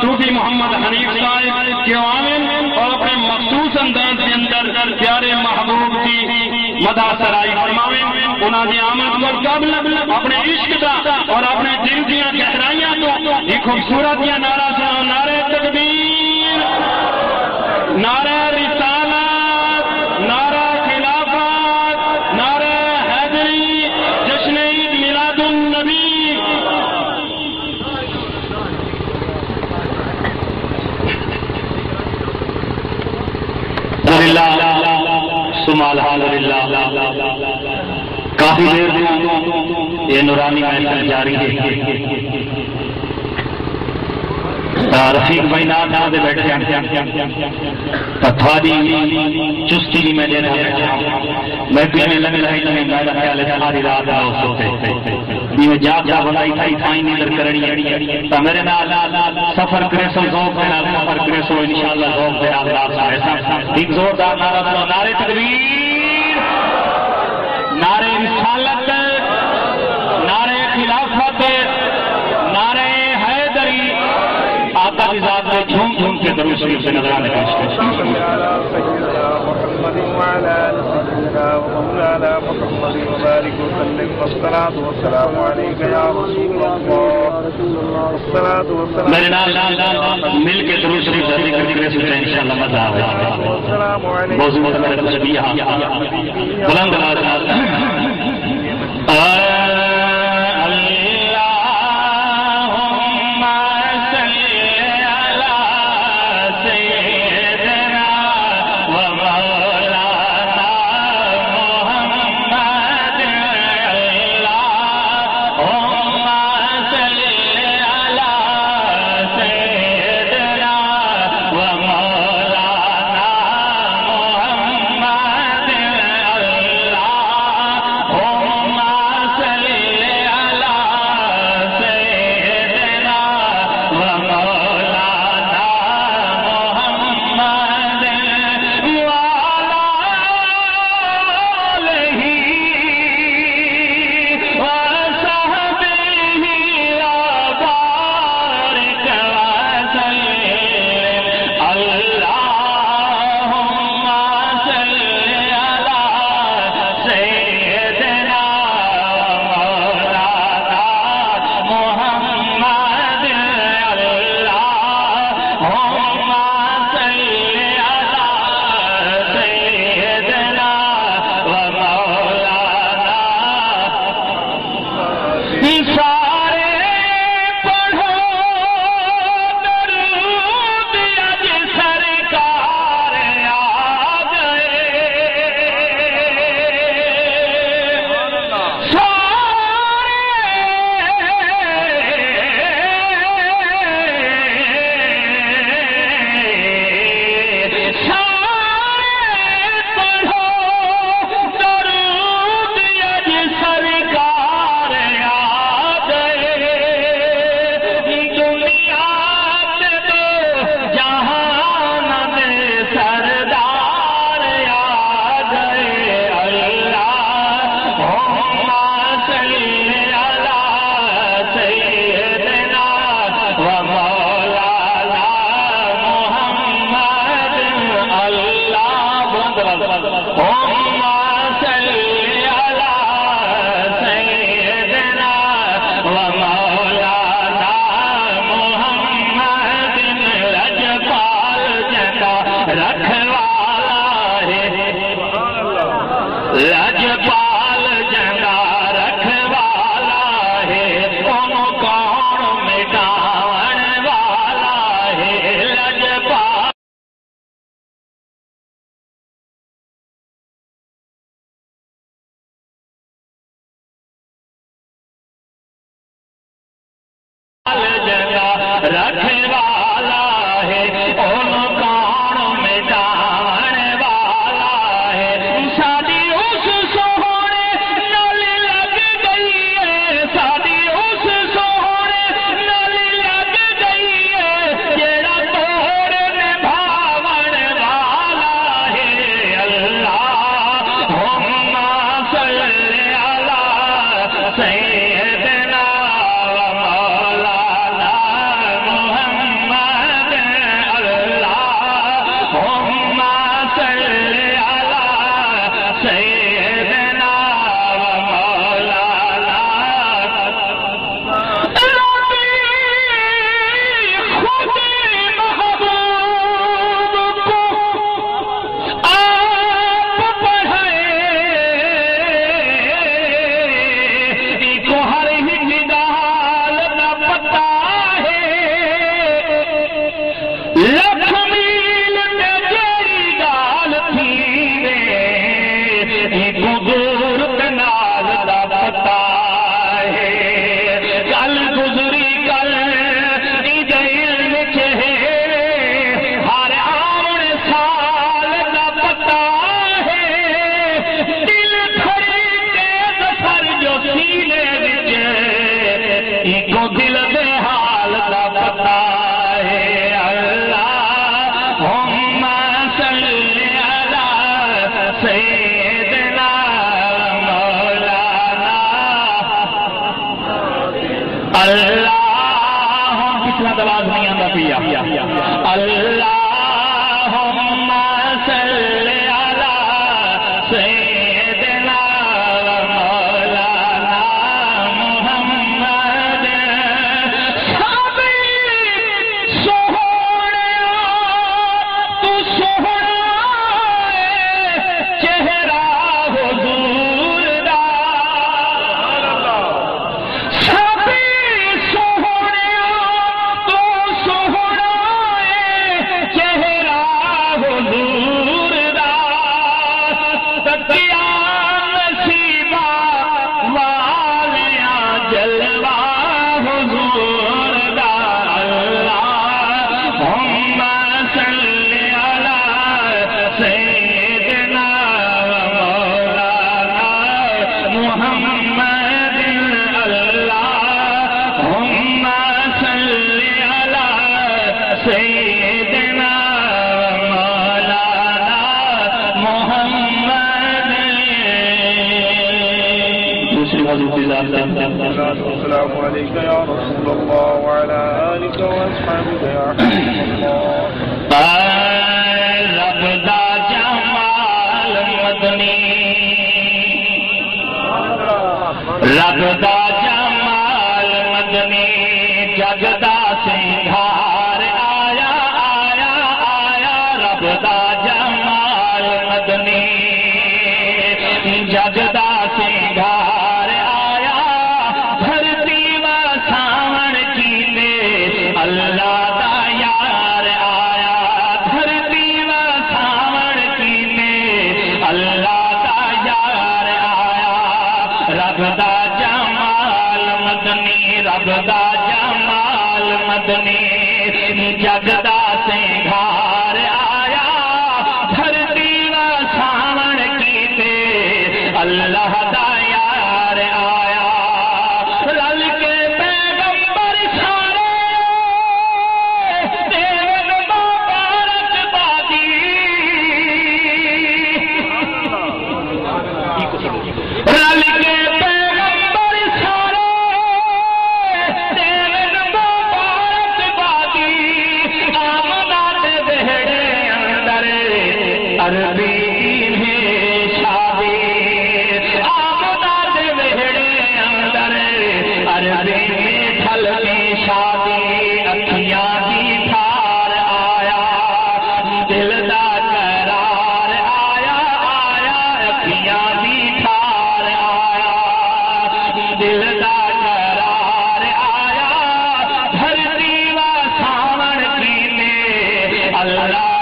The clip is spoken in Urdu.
صوفی محمد حنیف صاحب کے عامل اور اپنے مخصوص انداز کے اندر پیارے محبوب کی مدح سرائی فرماویں انہاں دی آمد کو قبل اپنے عشق دا اور اپنے دل دیاں گہرائیاں تو ایک خوبصورت یا نعرہ سنو نعرہ تکبیر نعرہ رسالت نعرہ خلافت نعرہ حیدری جشن عید میلاد النبی الحمدللہ کافی دیر یہ نورانی محفل جاری ہے رفیق بھائی نام دے بیٹھے تھوڑی چستی بھی میں دینا میں پینے لگ رہی تھی میرا خیال ہے ساری رات نہ سوتے میں جا بنائی تھا تھائی نیندر کرنی تو میرے نال سفر کرے سو ذوق دے نال سفر کرے سو انشاءاللہ ذوق دے نال رات ایسا ایک زوردار نعرہ سنو نعرہ تکبیر نعرہ رسالت نعرہ خلافت نعرہ حیدری آقا کی ذات میں جھوم جھوم کے درود شریف سے نظرانے پیش کریں محمد وعلى آل سيدنا ومولانا محمد وبارك وسلم والصلاة والسلام عليك يا رسول الله والصلاة والسلام میرے نال مل کے درود شریف سے ذکر کرنے سے انشاءاللہ مزہ آئے موضوع مطلب تسبیح بلند آواز سیدنا و مولانا محمد انداز نہیں آتا پیا اللہم صلی علی سیدنا مولانا محمد سب سوہنے تو سوہنا چہرہ حضور دا سب سوہنے تو سوہنا چہرہ حضور دا تکیا نصیبہ والیاں جلوہ حضور دا اللہم صلی علی سیدنا مولانا محمد اللہم صلی علی سیدنا مولانا محمد دوسری موضوع کی ذات السلام علیکم یا رسول اللہ وعلا آلک و اصحابک یا حبیب اللہ رب دا جمال مدنی رب دا جمال مدنی جگدا سنگھار آیا آیا آیا رب دا جمال مدنی جگدا سنگھار آیا دھرتی و ساون کیتے اللہ دا یار آیا دھرتی و ساون کیتے اللہ دا یار آیا رب دا جمال مدنی رب دا جمال مدنی جگدا سنگھار آیا دھرتی و ساون کیتے اللہ دا یار آیا رل کے پیغمبر سارے تیرے مبارک بادی رل کے پیغمبر سارے تیرے مبارک بادی آمدہ دے بہڑے اندر عربی میں شادی آمدہ دے بہڑے اندر عربی میں پھل میں شادی اکھیاں دی تھار آیا دل دا قرار آیا آیا اکھیاں دی تھار آیا دل دا قرار آیا دھرتی و ساون کیتے اللہ